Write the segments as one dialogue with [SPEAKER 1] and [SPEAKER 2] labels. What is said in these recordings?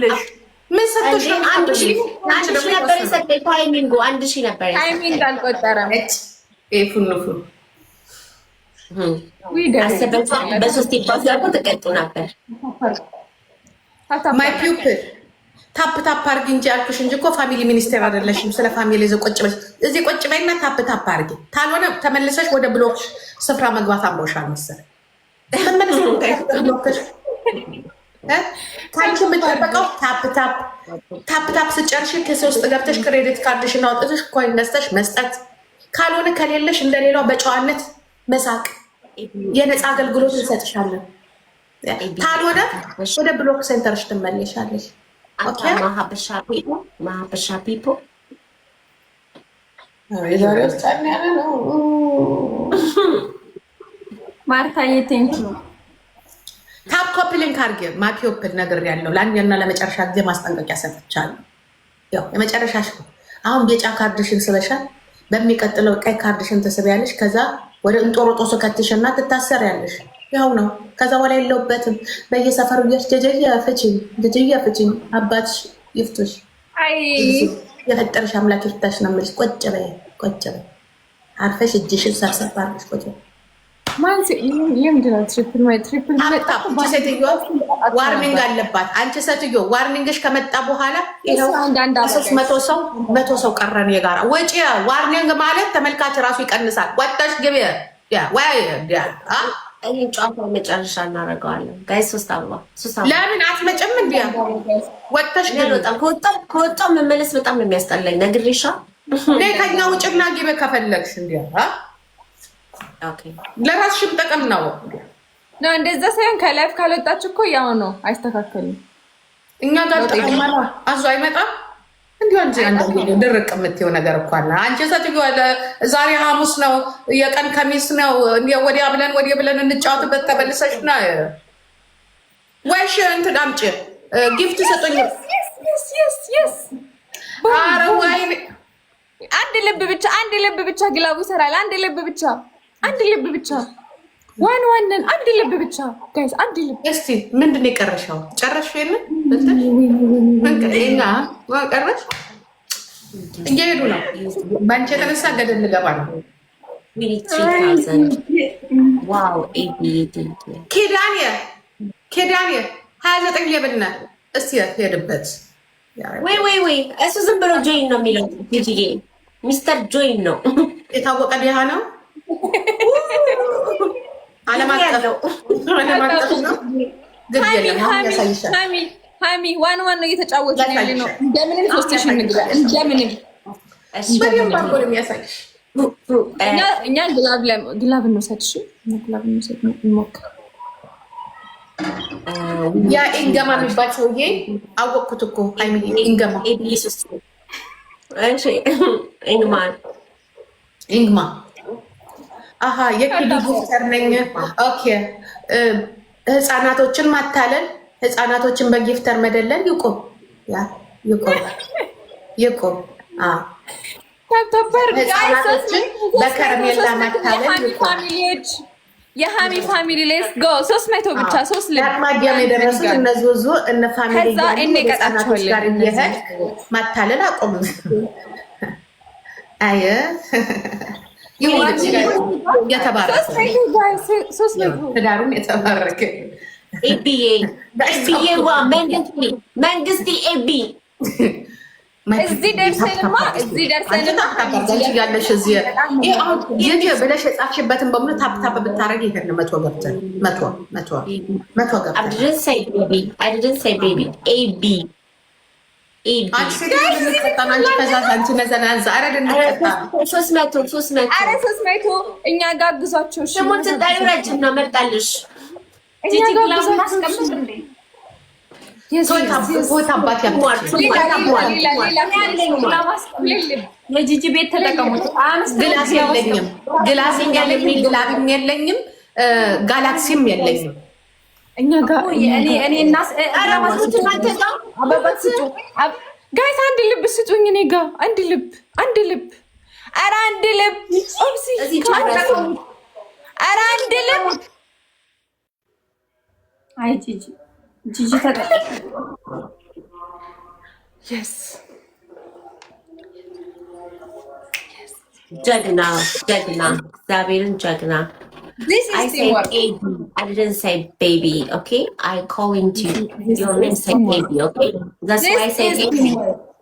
[SPEAKER 1] ይኸውልሽ ምን ሰጥቶሽ ነው?
[SPEAKER 2] አንድ ሺህ ነበር የሰጠኝ ታይሚንጉ 1000 ነበር የሰጠኝ።
[SPEAKER 3] ታይሚንግ አልቆጠረም።
[SPEAKER 1] ፉን
[SPEAKER 2] በሶስት ይባዛቁ ተቀጡ ነበር።
[SPEAKER 1] ማይ ፒፕል ታፕ ታፕ አርጊ እንጂ አልኩሽ እንጂ እኮ ፋሚሊ ሚኒስቴር አይደለሽም። ስለ ፋሚሊ እዚህ ቁጭ በይና ታፕ ታፕ አርጊ። ካልሆነ ተመልሰሽ ወደ ብሎክ ስፍራ መግባት አምሮሻል መሰለኝ። ተመልሰሽ ካንቺ የምትጠበቀው ታፕ ታፕ ስጨርሽ ኪስ ውስጥ ገብተሽ ክሬዲት ካርድሽን አውጥተሽ ኮይን ገዝተሽ መስጠት፣ ካልሆነ ከሌለሽ እንደሌላው በጨዋነት መሳቅ። የነፃ አገልግሎት እንሰጥሻለን። ካልሆነ ወደ ብሎክ ሴንተርሽ ትመለሻለሽ።
[SPEAKER 2] ማሀበሻ ፒፖ
[SPEAKER 3] ማርታዬ ቴንክ ዩ።
[SPEAKER 1] ታፕ ኮፒ ሊንክ አድርጌ ማፒዮፕል ነገር ያለው ለአንዴና ለመጨረሻ ጊዜ ማስጠንቀቂያ ሰጥቻለሁ። ያው የመጨረሻሽ አሁን ቢጫ ካርድሽን ስበሻል። በሚቀጥለው ቀይ ካርድሽን ትስቢያለሽ። ከዛ ወደ እንጦሮጦስ ከትሽና ትታሰሪያለሽ። ያው ነው። ከዛ በኋላ የለውበትም። በየሰፈሩ ጀጀያ ፍቺኝ አባትሽ ይፍቱሽ። የፈጠረሽ አምላክ ይፍታሽ ነው የምልሽ። ቆጭ በይ አርፈሽ እጅሽን ሰብሰብ አድርገሽ ቁጭ በይ። ዋርኒንግ አለባት። አንቺ ሴትዮ ዋርኒንግሽ ከመጣ በኋላ መቶ ሰው ቀረን የጋራ ወጪ። ዋርኒንግ ማለት ተመልካች ራሱ ይቀንሳል። ወጣሽ ግቢ
[SPEAKER 2] ይህን ጨዋታ መጨረሻ እናደርገዋለን። ጋይ 3 አበባ
[SPEAKER 1] ለምን አትመጭም? እንዲ ወጣሽ
[SPEAKER 2] ከወጣው መመለስ በጣም ነው የሚያስጠላኝ። ነግሬሻ
[SPEAKER 1] ከኛ ውጭና ግቢ ከፈለግሽ እንዲ ለራስሽም ጠቀም ነው።
[SPEAKER 3] እንደዛ ሳይሆን ከላይፍ ካልወጣች እኮ ያው ነው፣ አይስተካከልም።
[SPEAKER 1] እኛ ጋር ጠቅማላ አዞ አይመጣም። እንዲሁ ድርቅ የምትይው ነገር እኮ አለ። አንቺ ሴትዮ ዛሬ ሐሙስ ነው የቀን ከሚስ ነው ወዲያ ብለን እንጫወትበት ተበልሰሽ ና ወይሽ እንትን አምጪ ጊፍት ሰጡኝ። ኧረ ወይ
[SPEAKER 3] አንድ ልብ ብቻ ግላቡ ይሰራል። አንድ ልብ ብቻ ዋን አንድ ልብ ብቻ ጋይስ፣ አንድ ልብ።
[SPEAKER 1] እስቲ ምንድን ነው የቀረሻው? ጨረሽ የለ ቀረሽ? እየሄዱ ነው። በአንቺ የተነሳ ገደል ልገባ ነው። ኬዳንየ 29 ሌብነ እስቲ ሄድበት።
[SPEAKER 2] ወይ እሱ ዝም ብሎ ጆይን ነው የሚለው። ሚስተር ጆይን ነው
[SPEAKER 1] የታወቀ ዲሃ ነው። ዓለም አቀፍ ነው።
[SPEAKER 3] ሃሚ ዋን ነው እየተጫወተ ያለ ነው። እንደምንም ሶስቴሽን እንግባ እንደምንም እኛ ግላብ እንውሰድ። ግላብ እንውሰድ እንሞክር።
[SPEAKER 1] ያ ኢንገማ የሚባል ሰውዬ አወቅኩት እኮ ኢንግማ አሀ የኪዱ ጊፍተር ነኝ። ኦኬ ህፃናቶችን ማታለል፣ ህፃናቶችን በጊፍተር መደለል ይቆም። ህፃናቶችን በከረሜላ ማታለል ይቆም።
[SPEAKER 3] የሃሚ ፋሚሊ ሌስ ጎ 300 ብቻ 3 ልብ
[SPEAKER 1] ማዲያም የደረሱት እነዚህ ብዙ እነ ፋሚሊ ህፃናቶች ጋር እየሄድ ማታለል አቆም። አየ ትዳሩም የተባረከ
[SPEAKER 2] መንግስቲ ኤቢ
[SPEAKER 3] እዚህ ደርሰንማ
[SPEAKER 1] ያለሽ ብለሽ የጻፍሽበትን በሙሉ ታፕታፕ ብታረግ ይሄን መቶ ገብተን መቶ
[SPEAKER 3] እኛ ጋር አግዟቸው።
[SPEAKER 2] ረጅም ነው መርጣልሽ።
[SPEAKER 3] የጂጂ ቤት ተጠቀሙት።
[SPEAKER 1] ግላስም የለኝም ጋላክሲም የለኝም።
[SPEAKER 3] እኛ ጋር ጋይስ አንድ ልብ ስጡኝ። እኔ ጋር አንድ ልብ ኧረ አንድ ልብ ኧረ አንድ ልብ። አይ ጂጂ ተጠቀሙ። የስ
[SPEAKER 2] ጀግና ጀግና እግዚአብሔርን ጀግና
[SPEAKER 3] ዚስ
[SPEAKER 2] I
[SPEAKER 3] ኢዝ
[SPEAKER 2] said
[SPEAKER 3] ቲምወርክ
[SPEAKER 2] baby. I didn't say baby, okay? I call into your name said baby, okay? That's why
[SPEAKER 3] ዚስ
[SPEAKER 2] I said
[SPEAKER 3] ኢዝ
[SPEAKER 2] baby.
[SPEAKER 3] ቲምወርክ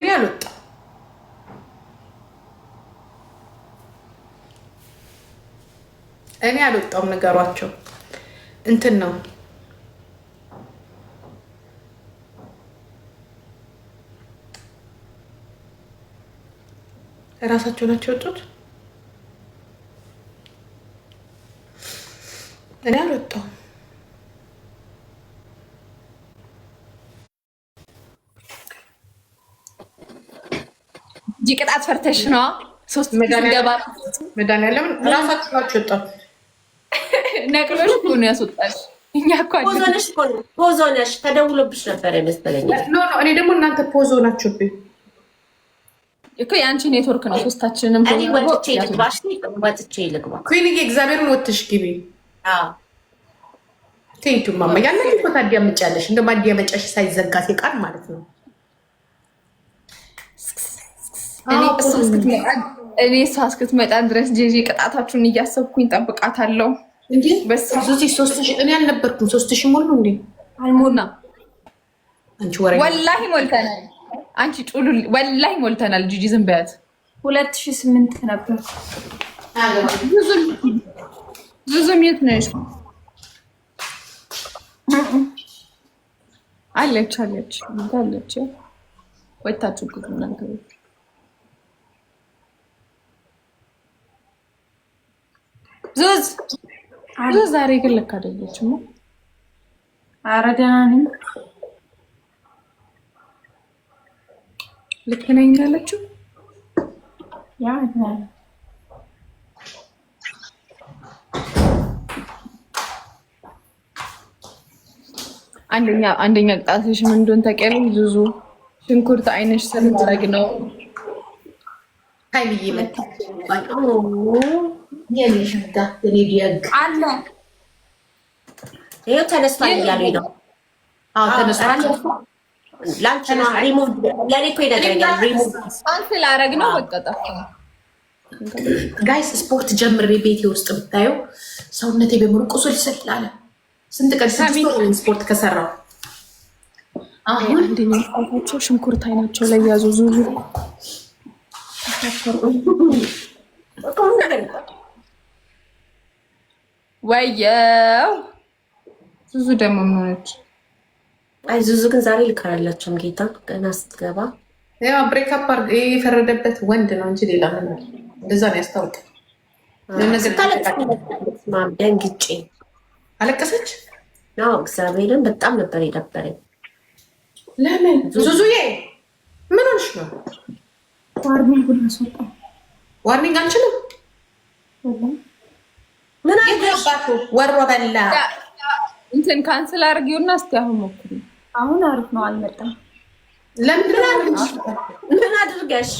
[SPEAKER 1] እኔ አልወጣም እኔ አልወጣም ንገሯቸው እንትን ነው ራሳቸው ናቸው የወጡት እኔ አልወጣም
[SPEAKER 3] እንጂ ቅጣት ፈርተሽ ነው ሶስት ገባ
[SPEAKER 1] መድኃኒዓለም ራሳቸው ናቸው የወጣት
[SPEAKER 3] ነቅሎሽ እኮ ነው ያስወጣሽ እኛ እኮ
[SPEAKER 2] ፖዝ ሆነሽ ተደውሎብሽ ነበር የመሰለኝ።
[SPEAKER 1] ኖ እኔ ደግሞ እናንተ ፖዞ ናችሁብኝ
[SPEAKER 3] እኮ የአንቺ ኔትወርክ ነው ሶስታችንንም
[SPEAKER 2] እኔ ወጥቼ ልግባሽ ወጥቼ ልግባ
[SPEAKER 1] ኩዊንዬ እግዚአብሔርን ወጥሽ ግቢ ቴንቱ ማማ ያንን እኮ ታዲያምጫለሽ እንደ ማዲያመጫሽ ሳይዘጋ ሲቃል ማለት ነው
[SPEAKER 3] እኔ እሷ እስክትመጣ ድረስ ጄጂ ቅጣታችሁን እያሰብኩኝ ጠብቃታለሁ
[SPEAKER 1] እንዴ ሱዚ 3000 እኔ አልነበርኩም 3000 ሞሉ እንዴ
[SPEAKER 3] አልሞና
[SPEAKER 1] አንቺ ወሬ
[SPEAKER 3] ወላሂ ሞልተናል አንቺ ጩሉ ወላሂ ሞልተናል ጂጂ ዝም በያት 2008 ነበር ብዙም የት ነሽ አለች ወጣችሁ ጉድ እናንተ ዙዝ ዛሬ ግን ልክ አይደለችም። ኧረ ደህና ነኝ። ልክ ነኝ ያለችው ያ አንደኛ ቅጣትሽ ምን እንደሆነ ታውቂያለሽ? ዙዙ ሽንኩርት አይነሽ ስር ማድረግ ነው።
[SPEAKER 1] ታይብዬ መጣ የኔሽዳ የኔዲያግ
[SPEAKER 3] አለ
[SPEAKER 2] ይሄው ተነስቷል እያሉኝ ነው።
[SPEAKER 1] አዎ ተነስቷል።
[SPEAKER 2] ላንቺ ነው ሪሙቭ ለኔ እኮ ይነግረኛል። ሪሙቭ
[SPEAKER 3] ካንስል አደረግ ነው በቃ ጠፋ።
[SPEAKER 1] ጋይስ ስፖርት ጀምሬ ቤቴ ውስጥ ብታየው ሰውነቴ በሙሉ ቁስል ስላለ ስንት ቀን ስፖርት ከሰራው
[SPEAKER 3] አሁን አንደኛ ጣታቸው ሽንኩርት አይናቸው ላይ ያዙ ዙዙ ወየው ዙዙ ደግሞ ምን ሆነች?
[SPEAKER 2] አይ ዙዙ ግን ዛሬ ልካላችሁም ጌታ ገና ስትገባ
[SPEAKER 1] ያው ብሬክአፕ የፈረደበት ወንድ ነው እንጂ ሌላ ምን ነው? እንደዛ ነው ያስታውቃል።
[SPEAKER 2] ደንግጬ
[SPEAKER 1] አለቀሰች
[SPEAKER 2] ነው። እግዚአብሔርን በጣም ነበር የደበረኝ።
[SPEAKER 1] ለምን ዙዙዬ ምን ሆንሽ ነው? ዋርኒንግ አንችልም። ምን አገባቱ ወሮ በላ
[SPEAKER 3] እንትን ካንስል አድርጊውና እስቲ አሁን ሞክሪ። አሁን አሪፍ ነው አልመጣም።
[SPEAKER 2] ምን አድርገሽ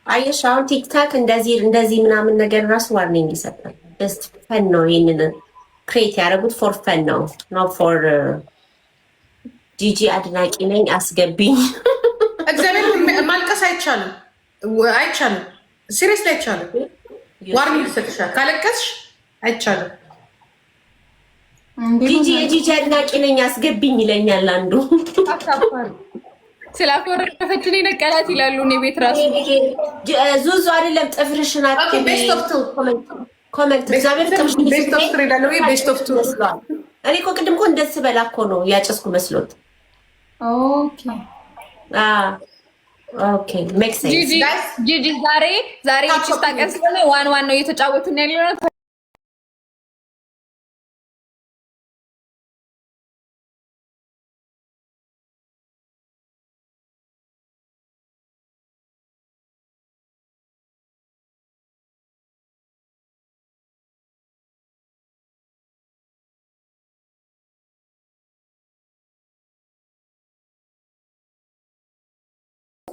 [SPEAKER 2] አየሽ? አሁን ቲክታክ እንደዚህ ምናምን ነገር ራሱ ዋርኒንግ ይሰጣል። ጀስት ፈን ነው። ይሄንን ክሬት ያደረጉት ፎር ፈን ነው ኖት ፎር ጂጂ አድናቂ ነኝ አስገቢኝ።
[SPEAKER 1] እግዚአብሔር ማልቀስ አይቻልም። ሲሪየስ ላይ አይቻልም። ዋርኒንግ ይሰጥሻል። ካለቀስሽ አይቻልም።
[SPEAKER 2] የጂጂ አድናቂ ነኝ አስገቢኝ ይለኛል አንዱ።
[SPEAKER 3] ስላኮረፈች እኔ ነቀላት ይላሉ። እኔ ቤት ራሱ
[SPEAKER 2] ዙዙ አይደለም ጥፍርሽን ኮሜንት እግዚአብሔር እኔ እኮ ቅድም እኮ እንደዚህ በላ እኮ ነው ያጨስኩ መስሎት። ኦኬ ሜክ ሴንስ
[SPEAKER 3] ጂጂ ዛሬ ቺስታ ቀን ስለሆነ ዋን ነው እየተጫወቱን ያለው።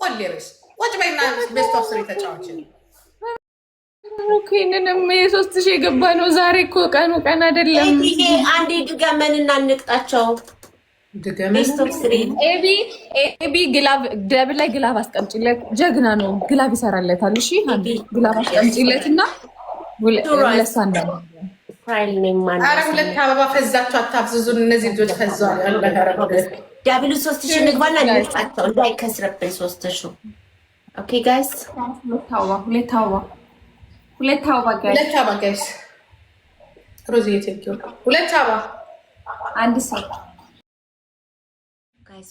[SPEAKER 1] ቆሌርስ ቁጭ በይና ቤስት ኦፍ 3 ተጫዋች
[SPEAKER 3] ኦኬንንም የ3000 የገባ ነው ዛሬ እኮ ቀን አይደለም።
[SPEAKER 2] አንዴ ድገመንና እንቅጣቸው። ቤስት ኦፍ 3
[SPEAKER 3] ኤቢ ግላብ ደብል ላይ ግላብ አስቀምጪለት። ጀግና ነው፣ ግላብ ይሰራለታል። እሺ አንዴ ግላብ አስቀምጪለትና ለሳንዳ
[SPEAKER 2] ፋይል ነኝ ማለት
[SPEAKER 1] አረ ሁለት አበባ ፈዛችሁ አታፍዝዙን። እነዚህ ልጆች ፈዛው ያለ
[SPEAKER 2] ዳብሉ 3000 ንግባና እንቅጣቸው እንዳይከስረብን 3000 ኦኬ ጋይስ
[SPEAKER 3] ሁለት አበባ ጋይስ
[SPEAKER 1] ሮዚ ቴንክ ዩ ሁለት አበባ
[SPEAKER 3] አንድ ሰው
[SPEAKER 2] ጋይስ